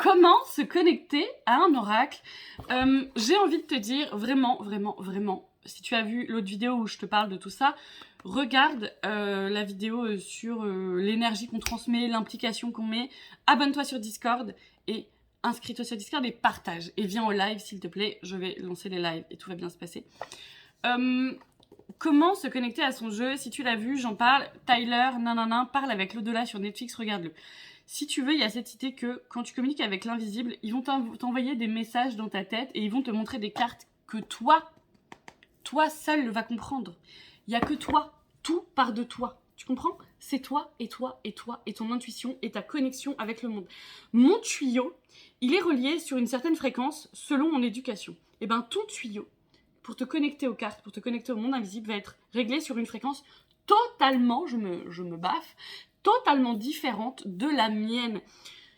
Comment se connecter à un oracle? J'ai envie de te dire vraiment, si tu as vu l'autre vidéo où je te parle de tout ça, regarde la vidéo sur l'énergie qu'on transmet, l'implication qu'on met, abonne-toi sur Discord et inscris-toi sur Discord et partage. Et viens au live s'il te plaît, je vais lancer les lives et tout va bien se passer. Comment se connecter à son jeu? Si tu l'as vu, j'en parle. Tyler, parle avec l'au-delà sur Netflix, regarde-le. Si tu veux, il y a cette idée que quand tu communiques avec l'invisible, ils vont t'envoyer des messages dans ta tête et ils vont te montrer des cartes que toi seul va comprendre. Il n'y a que toi, tout part de toi. Tu comprends? C'est toi et toi et toi et ton intuition et ta connexion avec le monde. Mon tuyau, il est relié sur une certaine fréquence selon mon éducation. Et bien ton tuyau, pour te connecter aux cartes, pour te connecter au monde invisible, va être réglé sur une fréquence totalement, je me baffe, totalement différente de la mienne.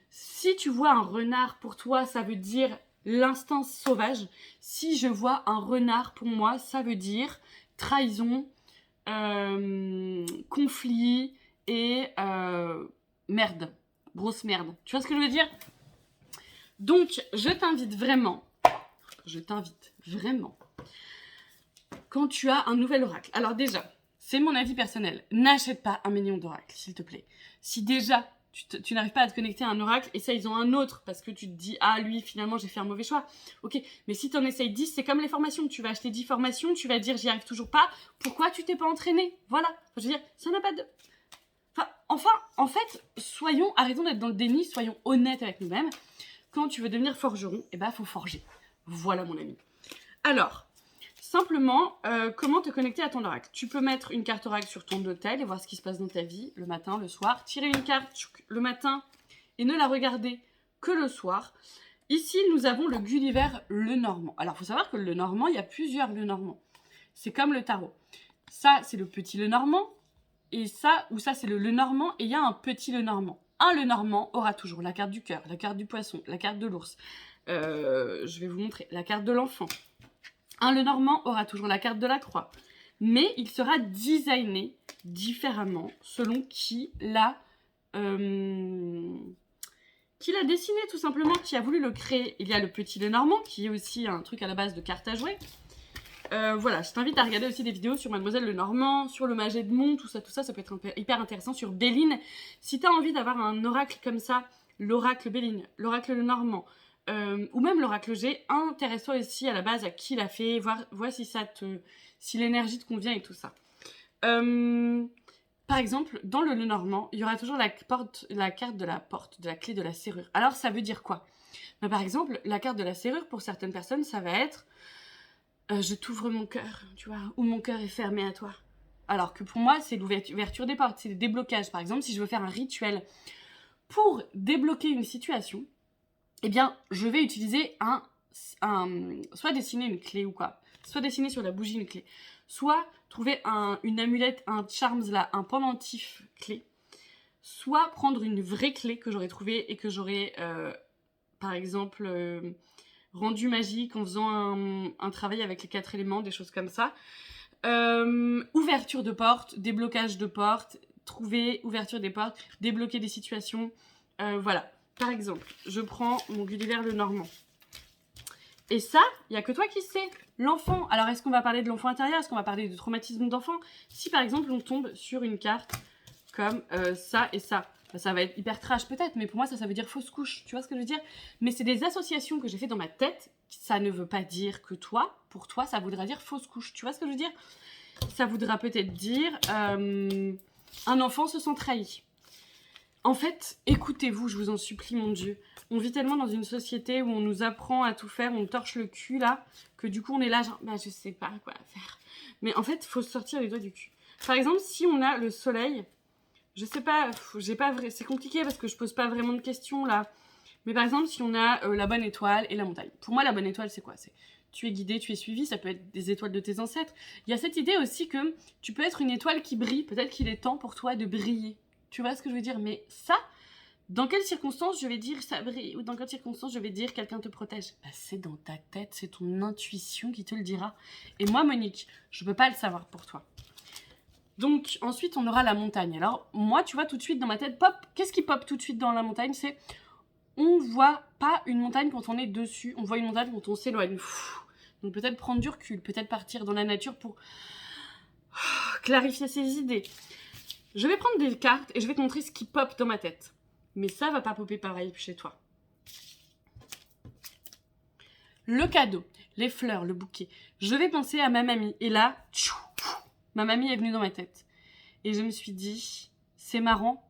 Si tu vois un renard, pour toi, ça veut dire l'instinct sauvage. Si je vois un renard, pour moi, ça veut dire trahison, conflit et merde. Grosse merde. Tu vois ce que je veux dire? Donc, je t'invite vraiment, quand tu as un nouvel oracle. Alors déjà, c'est mon avis personnel. N'achète pas 1 million d'oracles, s'il te plaît. Si déjà, tu n'arrives pas à te connecter à un oracle, essaye en un autre, parce que tu te dis, ah, lui, finalement, j'ai fait un mauvais choix. Ok, mais si tu en essayes 10, c'est comme les formations. Tu vas acheter 10 formations, tu vas dire, j'y arrive toujours pas. Pourquoi tu t'es pas entraîné? Voilà. Je veux dire, ça n'a pas de... en fait, arrêtons d'être dans le déni, soyons honnêtes avec nous-mêmes. Quand tu veux devenir forgeron, eh ben, faut forger. Voilà, mon ami. Alors... Simplement, comment te connecter à ton oracle? Tu peux mettre une carte oracle sur ton hôtel et voir ce qui se passe dans ta vie le matin, le soir. Tirer une carte le matin et ne la regarder que le soir. Ici, nous avons le Gulliver Lenormand. Alors, il faut savoir que le Lenormand, il y a plusieurs Lenormands. C'est comme le tarot. Ça, c'est le petit Lenormand. Et ça, c'est le Lenormand. Et il y a un petit Lenormand. Un Lenormand aura toujours la carte du cœur, la carte du poisson, la carte de l'ours. Je vais vous montrer la carte de l'enfant. Un Lenormand aura toujours la carte de la croix, mais il sera designé différemment selon qui l'a dessiné tout simplement, qui a voulu le créer. Il y a le petit Lenormand qui est aussi un truc à la base de cartes à jouer. Voilà, je t'invite à regarder aussi des vidéos sur Mademoiselle Lenormand, sur le Mage Edmond, tout ça peut être hyper intéressant, sur Béline. Si tu as envie d'avoir un oracle comme ça, l'oracle Béline, l'oracle Lenormand, ou même l'oracle G, intéresse-toi aussi à la base à qui l'a fait, vois si l'énergie te convient et tout ça. Par exemple, dans le Lenormand, il y aura toujours la carte de la porte, de la clé de la serrure. Alors, ça veut dire quoi? Par exemple, la carte de la serrure, pour certaines personnes, ça va être je t'ouvre mon cœur, tu vois, ou mon cœur est fermé à toi. Alors que pour moi, c'est l'ouverture des portes, c'est le déblocage. Par exemple, si je veux faire un rituel pour débloquer une situation, eh bien, je vais utiliser soit dessiner une clé ou quoi, soit dessiner sur la bougie une clé, soit trouver une amulette, un charms là, un pendentif clé, soit prendre une vraie clé que j'aurais trouvée et que j'aurais, par exemple, rendu magique en faisant un travail avec les 4 éléments, des choses comme ça. Ouverture de porte, déblocage de porte, trouver ouverture des portes, débloquer des situations, voilà. Par exemple, je prends mon Gulliver Lenormand. Et ça, il n'y a que toi qui sais. L'enfant. Alors, est-ce qu'on va parler de l'enfant intérieur? Est-ce qu'on va parler de traumatisme d'enfant? Si, par exemple, on tombe sur une carte comme ça et ça, ça va être hyper trash peut-être, mais pour moi, ça veut dire fausse couche. Tu vois ce que je veux dire? Mais c'est des associations que j'ai fait dans ma tête. Ça ne veut pas dire que toi, pour toi, ça voudra dire fausse couche. Tu vois ce que je veux dire? Ça voudra peut-être dire un enfant se sent trahi. En fait, écoutez-vous, je vous en supplie, mon Dieu. On vit tellement dans une société où on nous apprend à tout faire, on torche le cul, là, que du coup, on est là, genre, je sais pas quoi faire. Mais en fait, il faut sortir les doigts du cul. Par exemple, si on a le soleil, je sais pas, c'est compliqué parce que je pose pas vraiment de questions, là. Mais par exemple, si on a la bonne étoile et la montagne. Pour moi, la bonne étoile, c'est quoi? C'est tu es guidé, tu es suivi, ça peut être des étoiles de tes ancêtres. Il y a cette idée aussi que tu peux être une étoile qui brille, peut-être qu'il est temps pour toi de briller. Tu vois ce que je veux dire? Mais ça, dans quelles circonstances je vais dire ça brille? Ou dans quelles circonstances je vais dire quelqu'un te protège? C'est dans ta tête, c'est ton intuition qui te le dira. Et moi, Monique, je peux pas le savoir pour toi. Donc, ensuite, on aura la montagne. Alors, moi, tu vois, tout de suite, dans ma tête, pop, qu'est-ce qui pop tout de suite dans la montagne? C'est, on voit pas une montagne quand on est dessus, on voit une montagne quand on s'éloigne. Donc peut-être prendre du recul, peut-être partir dans la nature pour clarifier ses idées. Je vais prendre des cartes et je vais te montrer ce qui pop dans ma tête. Mais ça va pas popper pareil chez toi. Le cadeau, les fleurs, le bouquet. Je vais penser à ma mamie. Et là, ma mamie est venue dans ma tête. Et je me suis dit, c'est marrant.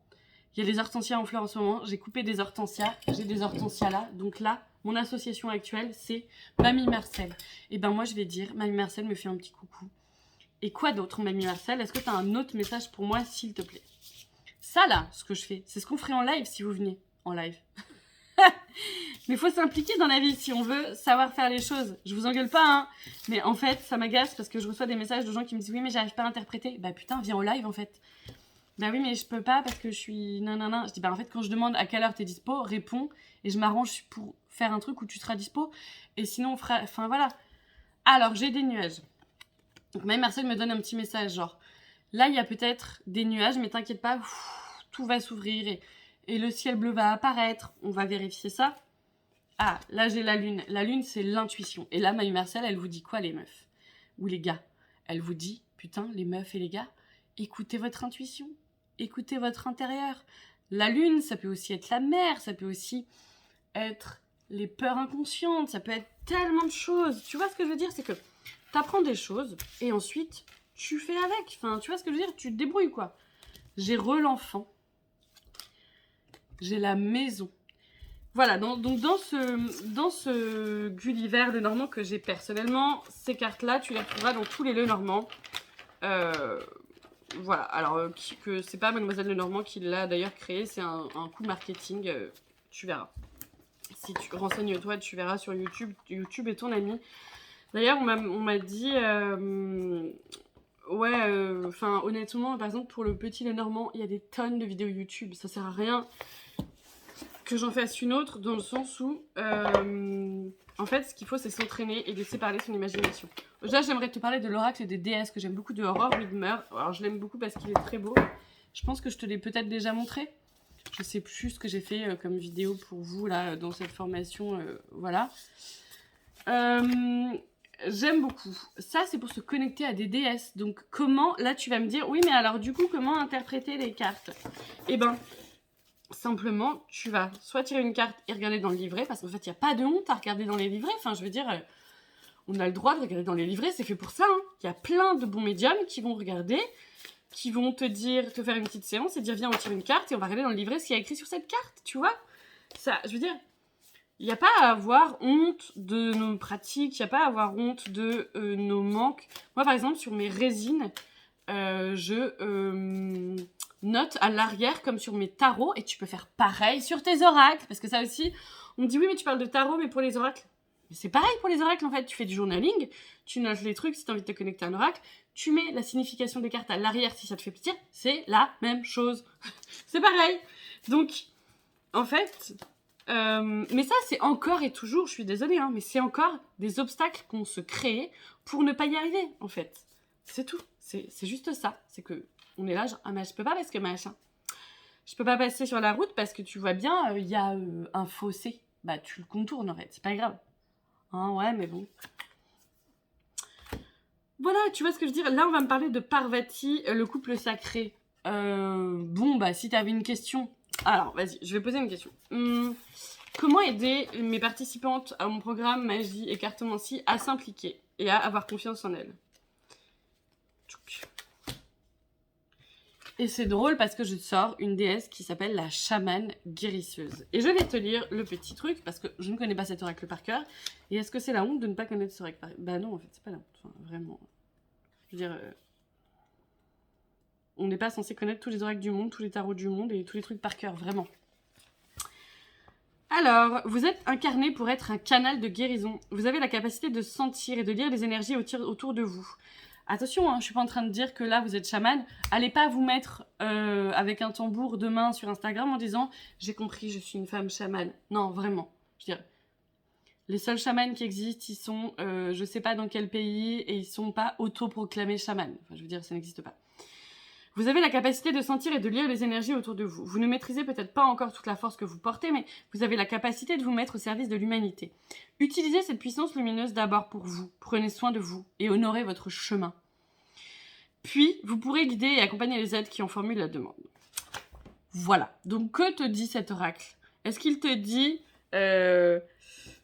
Il y a des hortensias en fleurs en ce moment. J'ai coupé des hortensias. J'ai des hortensias là. Donc là, mon association actuelle, c'est Mamie Marcel. Et ben moi, je vais dire, Mamie Marcel me fait un petit coucou. Et quoi d'autre, Mamie Marcel? Est-ce que tu as un autre message pour moi, s'il te plaît? Ça là, ce que je fais, c'est ce qu'on ferait en live si vous veniez. En live. Mais il faut s'impliquer dans la vie si on veut savoir faire les choses. Je vous engueule pas, hein. Mais en fait, ça m'agace parce que je reçois des messages de gens qui me disent oui, mais j'arrive pas à interpréter. Bah putain, viens au live en fait. Bah oui, mais je peux pas parce que je suis nanana. Je dis bah en fait, quand je demande à quelle heure t'es dispo, réponds et je m'arrange pour faire un truc où tu seras dispo. Et sinon, on fera. Enfin voilà. Alors, j'ai des nuages. Donc, même Marcel me donne un petit message genre là, il y a peut-être des nuages, mais t'inquiète pas, tout va s'ouvrir et le ciel bleu va apparaître. On va vérifier ça. Ah, là j'ai la lune. La lune, c'est l'intuition. Et là, Maï Marcel, elle vous dit quoi, les meufs? Ou les gars? Elle vous dit, putain, les meufs et les gars, écoutez votre intuition. Écoutez votre intérieur. La lune, ça peut aussi être la mer, ça peut aussi être les peurs inconscientes, ça peut être tellement de choses. Tu vois ce que je veux dire? C'est que t'apprends des choses et ensuite, tu fais avec. Enfin, tu vois ce que je veux dire? Tu te débrouilles, quoi. J'ai l'enfant. J'ai la maison. Voilà, donc dans ce Gulliver Lenormand que j'ai personnellement, ces cartes-là, tu les retrouveras dans tous les Lenormand. Voilà, alors que c'est pas Mademoiselle Lenormand qui l'a d'ailleurs créé, c'est un coup marketing, tu verras. Si tu renseignes-toi, tu verras sur YouTube. YouTube est ton ami. D'ailleurs, on m'a dit... enfin, honnêtement, par exemple, pour le petit Lenormand, il y a des tonnes de vidéos YouTube. Ça sert à rien que j'en fasse une autre, dans le sens où, en fait, ce qu'il faut, c'est s'entraîner et laisser parler son imagination. Déjà, j'aimerais te parler de l'oracle des déesses, que j'aime beaucoup, de Aurore Widmer. Alors, je l'aime beaucoup parce qu'il est très beau. Je pense que je te l'ai peut-être déjà montré. Je sais plus ce que j'ai fait comme vidéo pour vous, là, dans cette formation, voilà. J'aime beaucoup. Ça, c'est pour se connecter à des déesses. Donc, comment... Là, tu vas me dire, oui, mais alors, du coup, comment interpréter les cartes? Eh ben... Simplement, tu vas soit tirer une carte et regarder dans le livret, parce qu'en fait, il n'y a pas de honte à regarder dans les livrets. Enfin, je veux dire, on a le droit de regarder dans les livrets, c'est fait pour ça. Hein. Il y a plein de bons médiums qui vont regarder, qui vont te dire, te faire une petite séance et dire, viens, on tire une carte et on va regarder dans le livret ce qu'il y a écrit sur cette carte, tu vois. Ça, je veux dire, il n'y a pas à avoir honte de nos pratiques, il n'y a pas à avoir honte de nos manques. Moi, par exemple, sur mes résines, je note à l'arrière comme sur mes tarots, et tu peux faire pareil sur tes oracles, parce que ça aussi, on me dit oui mais tu parles de tarot, mais pour les oracles, mais c'est pareil pour les oracles en fait. Tu fais du journaling, tu notes les trucs si tu as envie de te connecter à un oracle, tu mets la signification des cartes à l'arrière si ça te fait plaisir, c'est la même chose. C'est pareil. Donc en fait, mais ça c'est encore et toujours, je suis désolée, hein, mais c'est encore des obstacles qu'on se crée pour ne pas y arriver en fait. C'est tout, c'est juste ça, c'est que on est là, genre, ah mais je peux pas parce que machin. Je peux pas passer sur la route parce que tu vois bien, il y a un fossé. Bah tu le contournes en fait, c'est pas grave. Hein, ouais, mais bon. Voilà, tu vois ce que je veux dire. Là, on va me parler de Parvati, le couple sacré. Bon, bah si t'avais une question... Alors, vas-y, je vais poser une question. Comment aider mes participantes à mon programme Magie et Cartomancie à s'impliquer et à avoir confiance en elles? Et c'est drôle parce que je sors une déesse qui s'appelle la chamane guérisseuse. Et je vais te lire le petit truc parce que je ne connais pas cet oracle par cœur. Et est-ce que c'est la honte de ne pas connaître cet oracle par cœur? Bah non, en fait, c'est pas la honte. Enfin, vraiment. Je veux dire, on n'est pas censé connaître tous les oracles du monde, tous les tarots du monde et tous les trucs par cœur, vraiment. Alors, vous êtes incarné pour être un canal de guérison. Vous avez la capacité de sentir et de lire les énergies autour de vous. Attention, hein, je suis pas en train de dire que là vous êtes chaman. Allez pas vous mettre avec un tambour de main sur Instagram en disant j'ai compris, je suis une femme chamane. Non, vraiment. Je veux dire, les seuls chamans qui existent, ils sont je sais pas dans quel pays et ils sont pas autoproclamés chamans. Enfin, je veux dire, ça n'existe pas. Vous avez la capacité de sentir et de lire les énergies autour de vous. Vous ne maîtrisez peut-être pas encore toute la force que vous portez, mais vous avez la capacité de vous mettre au service de l'humanité. Utilisez cette puissance lumineuse d'abord pour vous. Prenez soin de vous et honorez votre chemin. Puis, vous pourrez guider et accompagner les êtres qui en formulent la demande. Voilà. Donc, que te dit cet oracle? Est-ce qu'il te dit...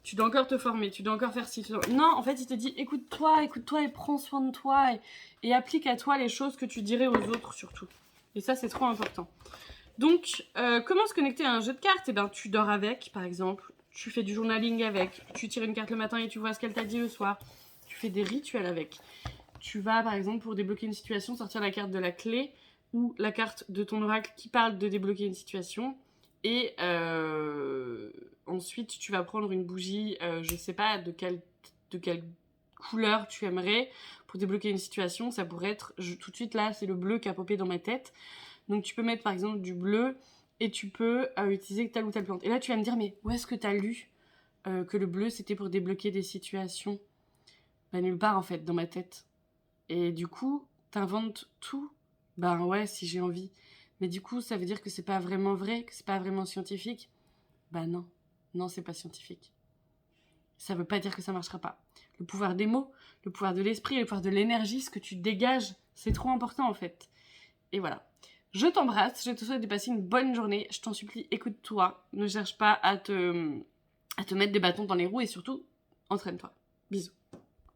tu dois encore te former, tu dois encore faire ci, Non, en fait, il te dit, écoute-toi et prends soin de toi et applique à toi les choses que tu dirais aux autres, surtout. Et ça, c'est trop important. Donc, comment se connecter à un jeu de cartes? Eh ben, tu dors avec, par exemple. Tu fais du journaling avec. Tu tires une carte le matin et tu vois ce qu'elle t'a dit le soir. Tu fais des rituels avec. Tu vas, par exemple, pour débloquer une situation, sortir la carte de la clé ou la carte de ton oracle qui parle de débloquer une situation. Et ensuite, tu vas prendre une bougie, je sais pas de quelle couleur tu aimerais pour débloquer une situation. Ça pourrait être, tout de suite là, c'est le bleu qui a popé dans ma tête. Donc tu peux mettre par exemple du bleu et tu peux utiliser telle ou telle plante. Et là, tu vas me dire, mais où est-ce que tu as lu que le bleu, c'était pour débloquer des situations? Bah nulle part en fait, dans ma tête. Et du coup, t'inventes tout. Ben ouais, si j'ai envie. Mais du coup, ça veut dire que c'est pas vraiment vrai, que c'est pas vraiment scientifique. Bah non, non, c'est pas scientifique. Ça veut pas dire que ça marchera pas. Le pouvoir des mots, le pouvoir de l'esprit, le pouvoir de l'énergie, ce que tu dégages, c'est trop important en fait. Et voilà. Je t'embrasse, je te souhaite de passer une bonne journée. Je t'en supplie, écoute-toi. Ne cherche pas à te mettre des bâtons dans les roues et surtout, entraîne-toi. Bisous.